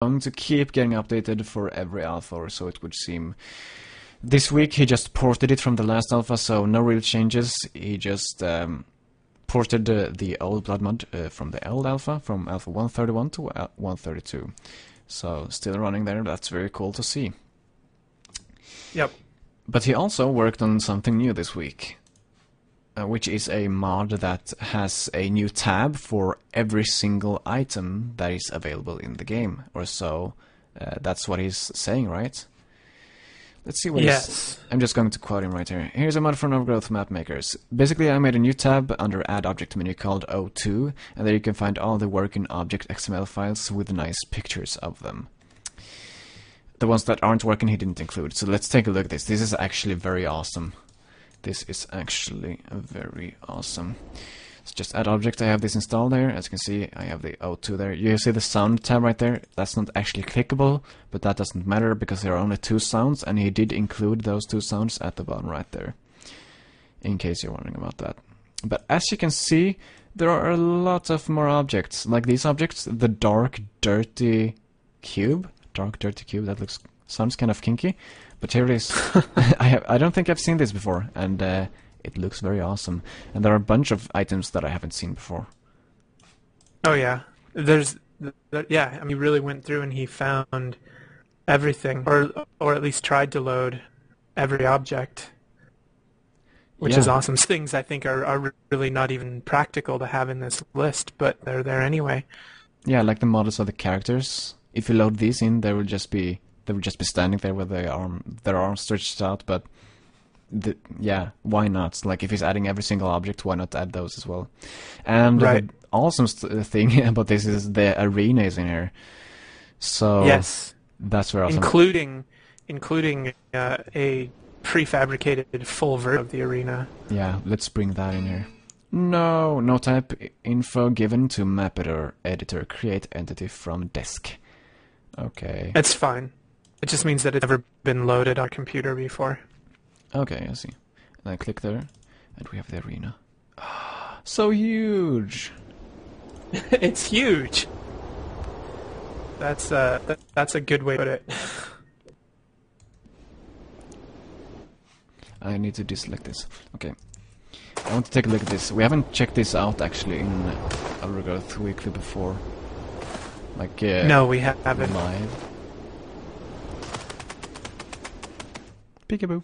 going to keep getting updated for every alpha, or so it would seem. This week he just ported it from the last alpha, so no real changes. He just ported the old blood mod from the old alpha, from alpha 131 to 132. So still running there, that's very cool to see. Yep. But he also worked on something new this week, which is a mod that has a new tab for every single item that is available in the game, or so. That's what he's saying, right? Let's see what Yes. I'm just going to quote him right here. Here's a mod from Overgrowth map makers. Basically, I made a new tab under Add Object menu called O2, and there you can find all the working object XML files with nice pictures of them. The ones that aren't working he didn't include. So let's take a look at this. This is actually very awesome. This is actually very awesome. So just add object, I have this installed there. As you can see, I have the O2 there. You see the sound tab right there? That's not actually clickable, but that doesn't matter because there are only 2 sounds, and he did include those 2 sounds at the bottom right there, in case you're wondering about that. But as you can see, there are a lot of more objects. Like these objects, the dark, dirty cube. Dark, dirty cube, that sounds kind of kinky. But here it is. I don't think I've seen this before, and it looks very awesome. And there are a bunch of items that I haven't seen before. Oh yeah, yeah. I mean, he really went through and he found everything, or at least tried to load every object, which is awesome. Things I think are really not even practical to have in this list, but they're there anyway. Yeah, like the models of the characters. If you load these in, they will just be standing there with their arms stretched out, but yeah, why not? Like, if he's adding every single object, why not add those as well? And right. The awesome thing about this is the arena is in here. So yes, that's very awesome. Including a prefabricated full version of the arena. Yeah, let's bring that in here. No type info given to map editor. Create entity from disk. Okay. It's fine. It just means that it's never been loaded on a computer before. Okay, I see. And I click there, and we have the arena. So huge! It's huge! That's a good way to put it. I need to deselect this. Okay. I want to take a look at this. We haven't checked this out, actually, in Overgrowth Weekly before. Like, no, we haven't. Live. Peekaboo.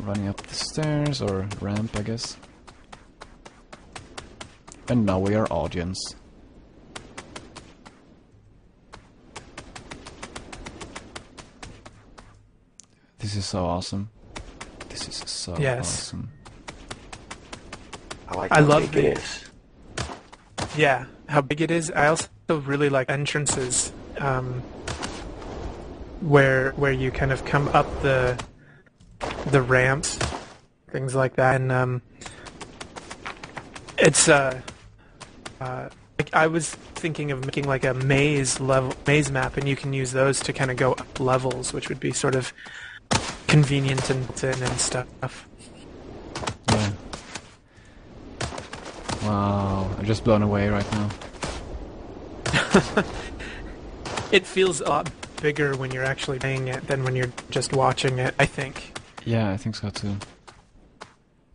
Running up the stairs, or ramp, I guess. And now we are audience. This is so awesome. This is so awesome. I love big it is. Yeah, how big it is. I also really like entrances, where you kind of come up the ramps, things like that, and it's like I was thinking of making like a maze map, and you can use those to kind of go up levels, which would be sort of convenient and thin and stuff. Yeah. Wow, I'm just blown away right now. It feels a lot bigger when you're actually playing it than when you're just watching it, I think. Yeah, I think so too.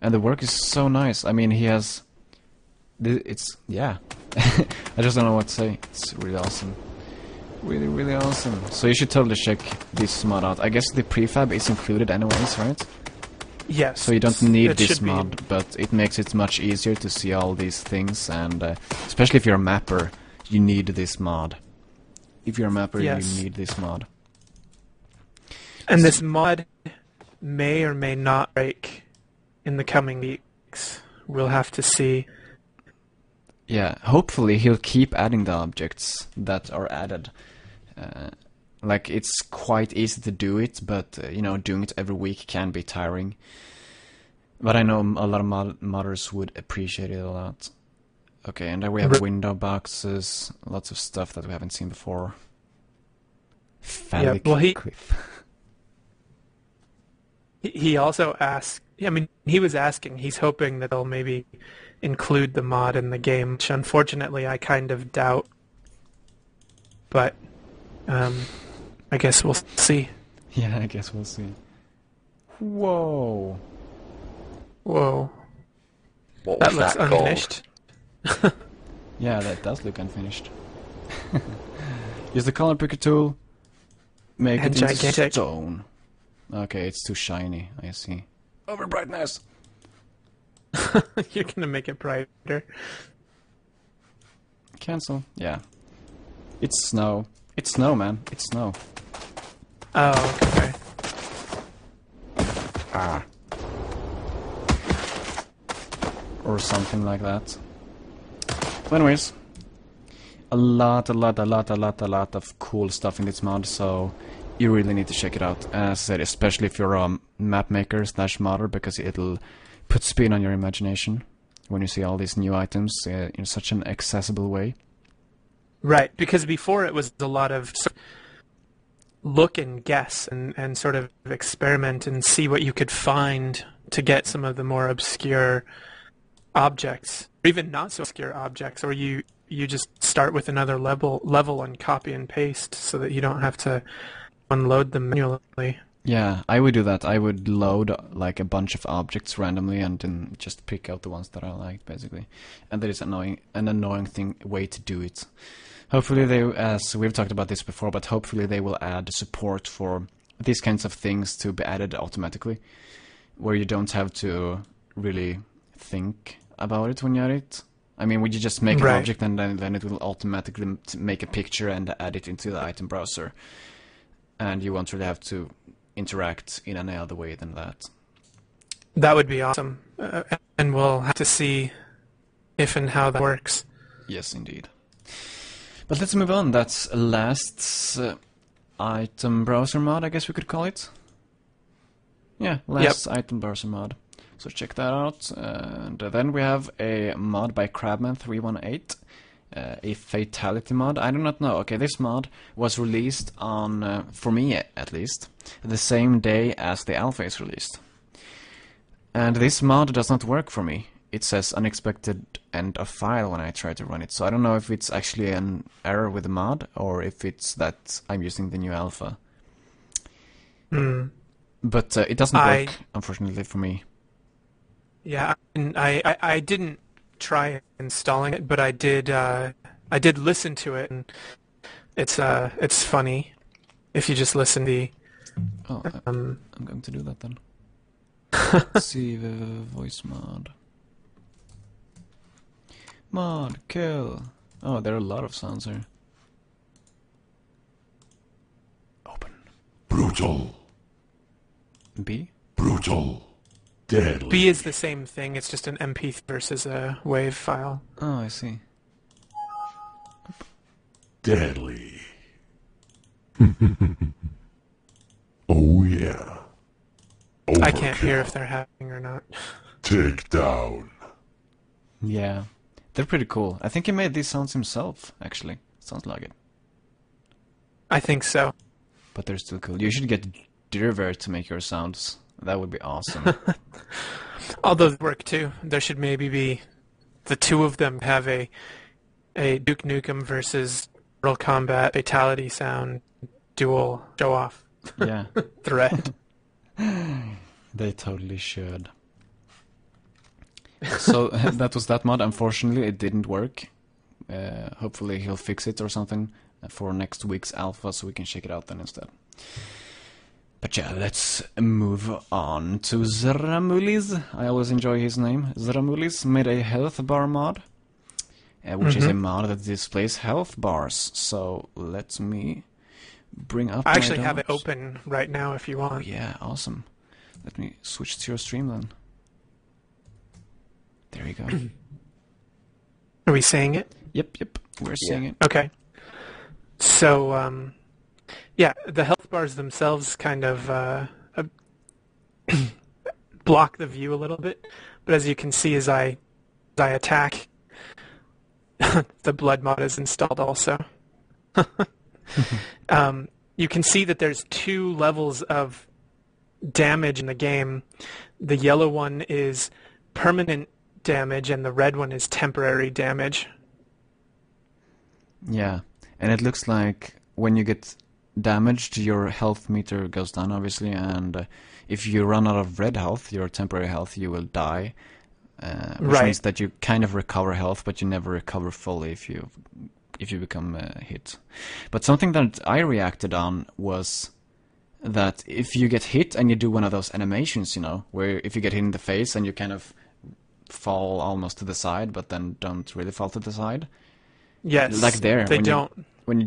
And the work is so nice. I mean, he has... It's... yeah. I just don't know what to say. It's really awesome. Really, really awesome. So you should totally check this mod out. I guess the prefab is included anyways, right? Yes. So you don't need this mod, but it makes it much easier to see all these things, and especially if you're a mapper, you need this mod. If you're a mapper, yes, you need this mod. And this mod may or may not break in the coming weeks. We'll have to see. Yeah, hopefully he'll keep adding the objects that are added. Like, it's quite easy to do it, but, you know, doing it every week can be tiring. But I know a lot of modders would appreciate it a lot. Okay, and there we have window boxes, lots of stuff that we haven't seen before. Phallic cliff. He also asked, I mean, he was asking, he's hoping that they'll maybe include the mod in the game, which unfortunately I kind of doubt. But I guess we'll see. Yeah, I guess we'll see. Whoa. Whoa. What That was looks that called? unfinished. Yeah, that does look unfinished. Use the color picker tool. Make And it into gigantic. stone. Okay, it's too shiny, I see. Over brightness! You're gonna make it brighter. Cancel. Yeah. It's snow. It's snow, man. It's snow. Oh, okay. Ah. Or something like that. But anyways, a lot of cool stuff in this mod, so you really need to check it out. As I said, especially if you're a map maker / modder, because it'll put spin on your imagination when you see all these new items in such an accessible way. Right, because before it was a lot of look and guess and sort of experiment and see what you could find to get some of the more obscure objects, or even not so obscure objects, or you just start with another level and copy and paste so that you don't have to unload them manually. Yeah, I would do that. I would load like a bunch of objects randomly and then just pick out the ones that I liked, basically. And that is an annoying way to do it. Hopefully they, as we've talked about this before, but hopefully they will add support for these kinds of things to be added automatically, where you don't have to really think about it when you add it. I mean, would you just make an object and then it will automatically make a picture and add it into the item browser, and you won't really have to interact in any other way than that. That would be awesome, and we'll have to see if and how that works. Yes, indeed. But let's move on. That's last item browser mod, I guess we could call it. Yeah, last item browser mod. So check that out. And then we have a mod by Crabman318, a fatality mod. I do not know. Okay, this mod was released on, for me at least, the same day as the alpha is released. And this mod does not work for me. It says unexpected end of file when I try to run it. So I don't know if it's actually an error with the mod or if it's that I'm using the new alpha. But it doesn't work, unfortunately, for me. Yeah, and I didn't try installing it, but I did listen to it, and it's funny if you just listen to the. Oh, I'm going to do that then. Let's see the voice mod. Mod, kill. Oh, there are a lot of sounds here. Open. Brutal. B? Brutal. Deadly. B is the same thing, it's just an MP3 versus a WAV file. Oh, I see. Deadly. Oh yeah. Overkill. I can't hear if they're happening or not. Take down. Yeah. They're pretty cool. I think he made these sounds himself, actually. Sounds like it. I think so. But they're still cool. You should get Dirver to make your sounds. That would be awesome. All those work too. There should maybe be the two of them have a Duke Nukem versus Mortal Kombat fatality sound dual show off. Yeah. Thread. They totally should. So that was that mod. Unfortunately, it didn't work. Hopefully he'll fix it or something for next week's alpha so we can check it out then instead. But yeah, let's move on to Zramulis. I always enjoy his name. Zramulis made a health bar mod, which is a mod that displays health bars. So let me bring up I actually have it open right now if you want. Oh yeah, awesome. Let me switch to your stream then. There you go. Are we saying it? Yep, we're seeing it. Okay. So, yeah, the health bars themselves kind of block the view a little bit, but as you can see as I attack, the blood mod is installed also. You can see that there's two levels of damage in the game. The yellow one is permanent damage and the red one is temporary damage. Yeah, and it looks like when you get damaged, your health meter goes down, obviously, and if you run out of red health, your temporary health, you will die. Which Right. means that you kind of recover health, but you never recover fully if you become hit. But something that I reacted on was that if you get hit and you do one of those animations, where if you get hit in the face and you kind of fall almost to the side, but then don't really fall to the side, Yes. like there, They when don't.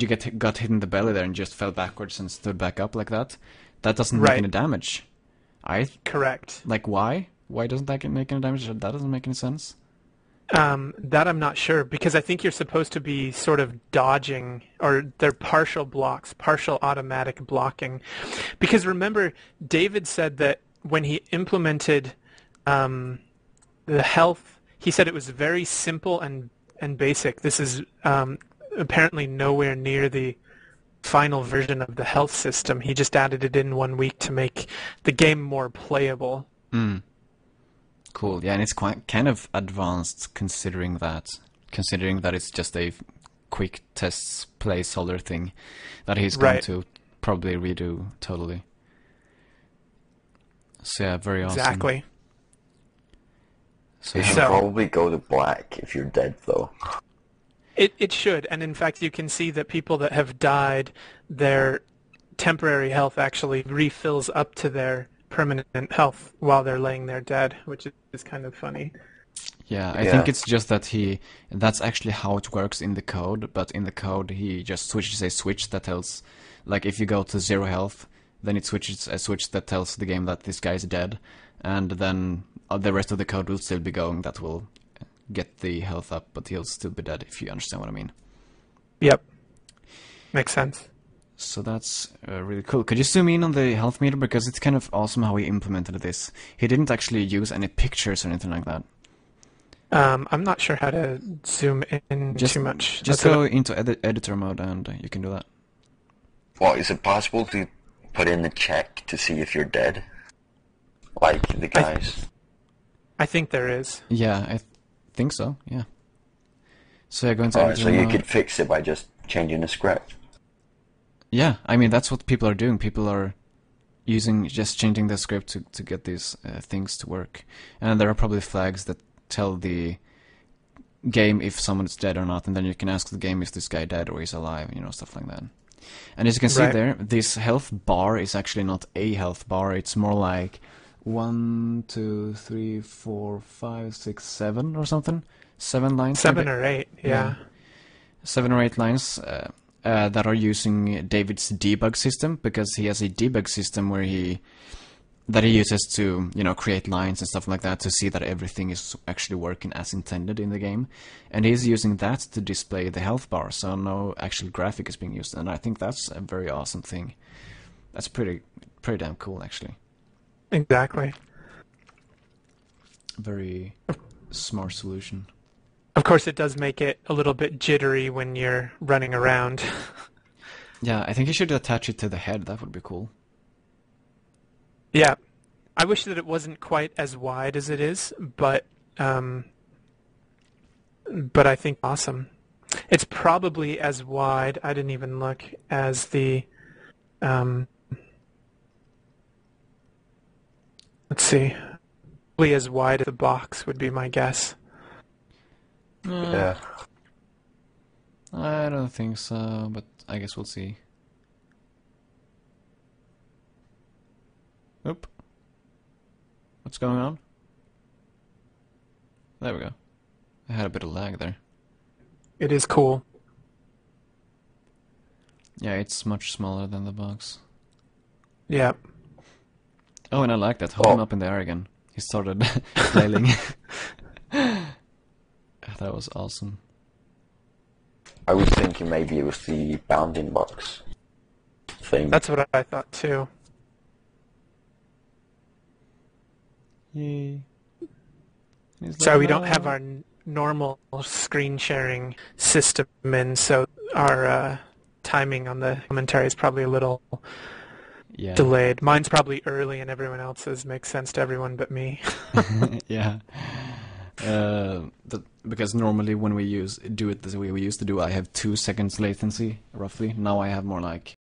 you got hit in the belly there and just fell backwards and stood back up like that, that doesn't make Right. any damage. Correct. Like, why? Why doesn't that make any damage? That doesn't make any sense. That I'm not sure, because I think you're supposed to be sort of dodging, or they're partial blocks, partial automatic blocking. Because remember, David said that when he implemented the health, he said it was very simple and basic. This is apparently nowhere near the final version of the health system. He just added it in 1 week to make the game more playable. Cool. Yeah, and it's kind of advanced considering that it's just a quick tests placeholder thing that he's going Right. to probably redo totally. So yeah, very awesome. Exactly. So You should So- probably go to black if you're dead, though. It should, and in fact you can see that people that have died, their temporary health actually refills up to their permanent health while they're laying there dead, which is kind of funny. yeah, I Yeah. think it's just that that's actually how it works in the code, but in the code he just switches a switch that tells, like if you go to 0 health, then it switches a switch that tells the game that this guy is dead, and then the rest of the code will still be going that will get the health up, but he'll still be dead, if you understand what I mean. Yep. Makes sense. So that's really cool. Could you zoom in on the health meter? Because it's kind of awesome how he implemented this. He didn't actually use any pictures or anything like that. I'm not sure how to zoom in Just- too much. Just That's go into editor mode and you can do that. What, is it possible to put in the check to see if you're dead? Like the guys? I think there is. Yeah, I think so, yeah. So yeah, go into Alright, editor so you mode. could fix it by just changing the script. Yeah, I mean, that's what people are doing. People are just changing the script to get these things to work. And there are probably flags that tell the game if someone's dead or not, and then you can ask the game, is this guy dead or is alive, stuff like that. And as you can see Right. there, this health bar is actually not a health bar, it's more like 1, 2, 3, 4, 5, 6, 7 or something. 7 lines. 7 maybe? or 8, yeah. 7 or 8 lines that are using David's debug system, because he has a debug system where he uses to create lines and stuff like that to see that everything is actually working as intended in the game, and he's using that to display the health bar, so no actual graphic is being used, and I think that's a very awesome thing. That's pretty damn cool, actually. Exactly. Very smart solution. Of course, it does make it a little bit jittery when you're running around. Yeah, I think you should attach it to the head. That would be cool. Yeah. I wish that it wasn't quite as wide as it is, but I think awesome. It's probably as wide, I didn't even look, as the let's see. Probably as wide as the box would be my guess. Yeah. I don't think so, but I guess we'll see. Oop. What's going on? There we go. I had a bit of lag there. It is cool. Yeah, it's much smaller than the box. Yeah. Oh, and I like that. Hold him up in the air again. He started flailing. That was awesome. I was thinking maybe it was the bounding box thing. That's what I thought too. Yay. So we don't have our normal screen sharing system in, so our timing on the commentary is probably a little delayed. Mine's probably early and everyone else's makes sense to everyone but me. Yeah. Because normally when we do it the way we used to do, I have 2 seconds latency roughly. Now I have more like